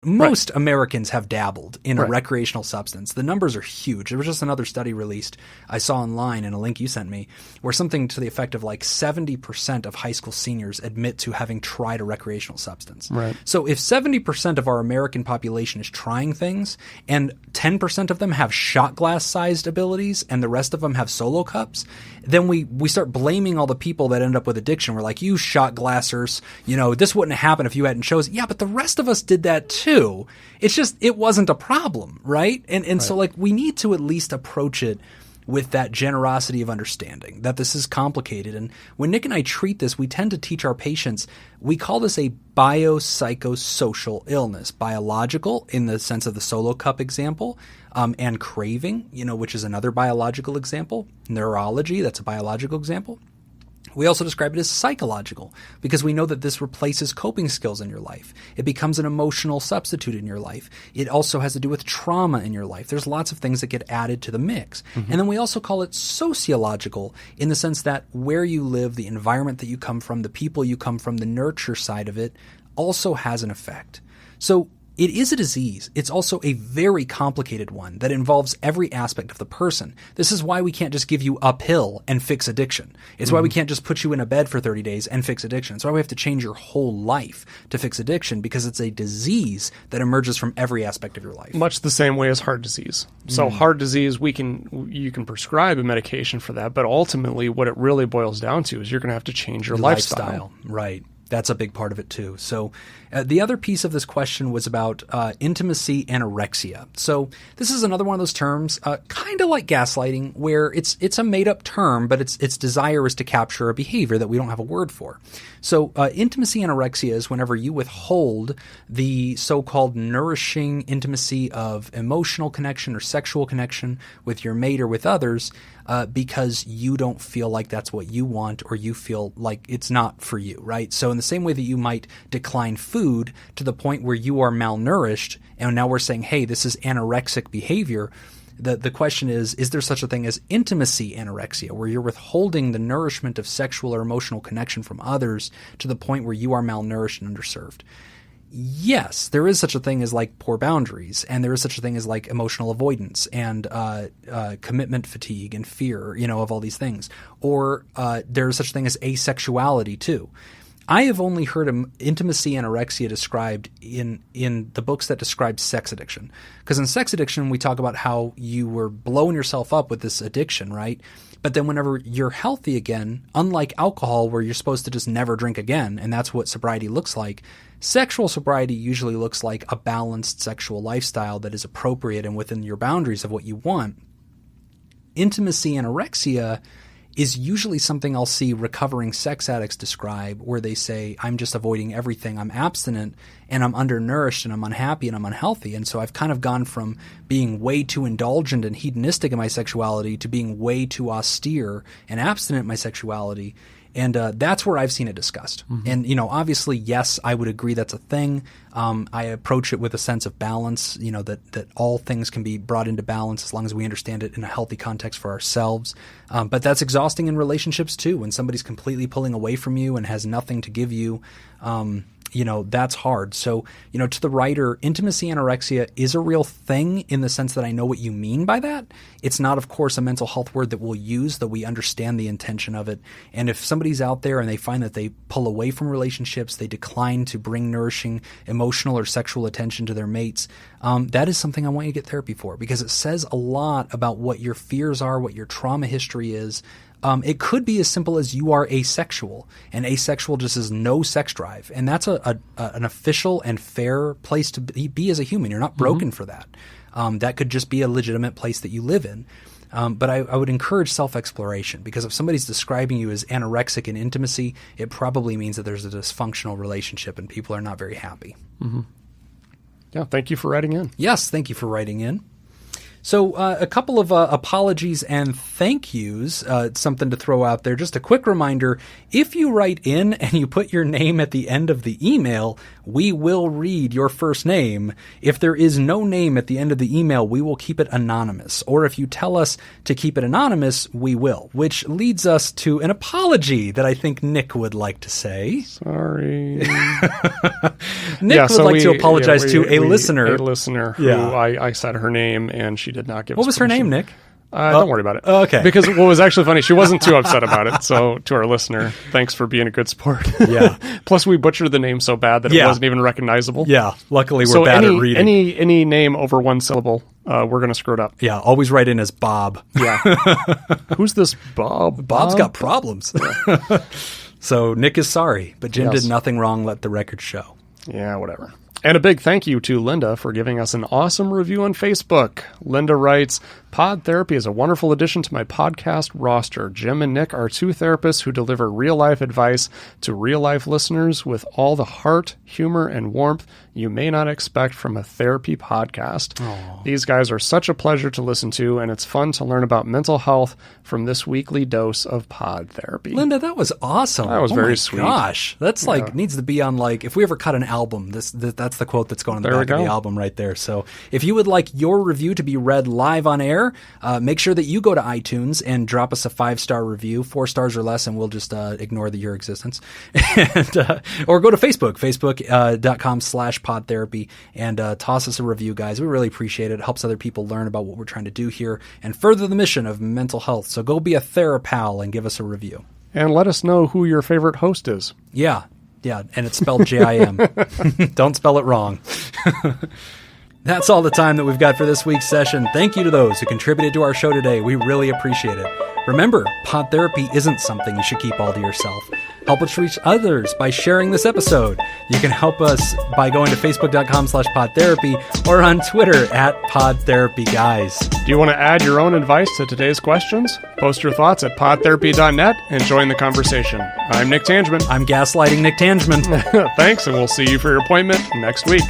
Most Americans have dabbled in a recreational substance. The numbers are huge. There was just another study released I saw online in a link you sent me where something to the effect of like 70% of high school seniors admit to having tried a recreational substance. Right. So if 70% of our American population is trying things and 10% of them have shot glass sized abilities and the rest of them have solo cups, then we start blaming all the people that end up with addiction. We're like, you shot glassers, this wouldn't happen if you hadn't chosen. Yeah, but the rest of us did that too. It's just, it wasn't a problem, right? And so like we need to at least approach it with that generosity of understanding that this is complicated. And when Nick and I treat this, we tend to teach our patients, we call this a biopsychosocial illness. Biological in the sense of the solo cup example, and craving, which is another biological example. Neurology, that's a biological example. We also describe it as psychological because we know that this replaces coping skills in your life. It becomes an emotional substitute in your life. It also has to do with trauma in your life. There's lots of things that get added to the mix. Mm-hmm. And then we also call it sociological in the sense that where you live, the environment that you come from, the people you come from, the nurture side of it also has an effect. So it is a disease. It's also a very complicated one that involves every aspect of the person. This is why we can't just give you a pill and fix addiction. It's why we can't just put you in a bed for 30 days and fix addiction. It's why we have to change your whole life to fix addiction because it's a disease that emerges from every aspect of your life. Much the same way as heart disease. So heart disease, you can prescribe a medication for that, but ultimately what it really boils down to is you're going to have to change your lifestyle. Right. That's a big part of it too. So the other piece of this question was about intimacy anorexia. So this is another one of those terms, kind of like gaslighting, where it's a made-up term, but its desire is to capture a behavior that we don't have a word for. So intimacy anorexia is whenever you withhold the so-called nourishing intimacy of emotional connection or sexual connection with your mate or with others because you don't feel like that's what you want or you feel like it's not for you, right? So in the same way that you might decline food to the point where you are malnourished, and now we're saying, hey, this is anorexic behavior, the question is there such a thing as intimacy anorexia, where you're withholding the nourishment of sexual or emotional connection from others to the point where you are malnourished and underserved? Yes, there is such a thing as like poor boundaries, and there is such a thing as like emotional avoidance and commitment fatigue and fear, of all these things. Or there is such a thing as asexuality too. I have only heard intimacy anorexia described in the books that describe sex addiction. Because in sex addiction, we talk about how you were blowing yourself up with this addiction, right? But then whenever you're healthy again, unlike alcohol where you're supposed to just never drink again, and that's what sobriety looks like, sexual sobriety usually looks like a balanced sexual lifestyle that is appropriate and within your boundaries of what you want. Intimacy anorexia is usually something I'll see recovering sex addicts describe, where they say, I'm just avoiding everything. I'm abstinent and I'm undernourished and I'm unhappy and I'm unhealthy. And so I've kind of gone from being way too indulgent and hedonistic in my sexuality to being way too austere and abstinent in my sexuality. And that's where I've seen it discussed. Mm-hmm. And, obviously, yes, I would agree that's a thing. I approach it with a sense of balance, that all things can be brought into balance as long as we understand it in a healthy context for ourselves. But that's exhausting in relationships, too. When somebody's completely pulling away from you and has nothing to give you, that's hard. So, to the writer, intimacy anorexia is a real thing in the sense that I know what you mean by that. It's not, of course, a mental health word that we'll use, though we understand the intention of it. And if somebody's out there and they find that they pull away from relationships, they decline to bring nourishing emotional or sexual attention to their mates, that is something I want you to get therapy for, because it says a lot about what your fears are, what your trauma history is. It could be as simple as you are asexual, and asexual just is no sex drive. And that's an official and fair place to be as a human. You're not broken for that. That could just be a legitimate place that you live in. But I would encourage self-exploration, because if somebody's describing you as anorexic in intimacy, it probably means that there's a dysfunctional relationship and people are not very happy. Mm-hmm. Yeah, thank you for writing in. Yes, thank you for writing in. So a couple of apologies and thank yous, something to throw out there. Just a quick reminder, if you write in and you put your name at the end of the email, we will read your first name. If there is no name at the end of the email, we will keep it anonymous. Or if you tell us to keep it anonymous, we will. Which leads us to an apology that I think Nick would like to say. Sorry. Nick would like to apologize to a listener. A listener who I said her name and she did not give us What was her name, Nick? Don't worry about it. Okay. Because what was actually funny, she wasn't too upset about it. So to our listener, thanks for being a good sport. Yeah. Plus we butchered the name so bad that it wasn't even recognizable. Yeah. Luckily we're bad at reading. Any name over one syllable, we're going to screw it up. Yeah. Always write in as Bob. Yeah. Who's this Bob? Bob's got problems. Yeah. So Nick is sorry, but Jim did nothing wrong. Let the record show. Yeah, whatever. And a big thank you to Linda for giving us an awesome review on Facebook. Linda writes, Pod Therapy is a wonderful addition to my podcast roster. Jim and Nick are two therapists who deliver real-life advice to real-life listeners with all the heart, humor, and warmth you may not expect from a therapy podcast. Aww. These guys are such a pleasure to listen to, and it's fun to learn about mental health from this weekly dose of Pod Therapy. Linda, that was awesome. That was very sweet. Gosh, that's needs to be on if we ever cut an album, that's the quote that's going on the back of the album right there. So if you would like your review to be read live on air, make sure that you go to iTunes and drop us a 5-star review, 4 stars or less, and we'll just ignore your existence. And, or go to Facebook, facebook.com/podtherapy, and toss us a review, guys. We really appreciate it. It helps other people learn about what we're trying to do here and further the mission of mental health. So go be a TheraPal and give us a review. And let us know who your favorite host is. Yeah, and it's spelled Jim. Don't spell it wrong. That's all the time that we've got for this week's session. Thank you to those who contributed to our show today. We really appreciate it. Remember, Pod Therapy isn't something you should keep all to yourself. Help us reach others by sharing this episode. You can help us by going to facebook.com/podtherapy or on Twitter @PodTherapyGuys. Do you want to add your own advice to today's questions? Post your thoughts at podtherapy.net and join the conversation. I'm Nick Tangeman. I'm Gaslighting Nick Tangeman. Thanks, and we'll see you for your appointment next week.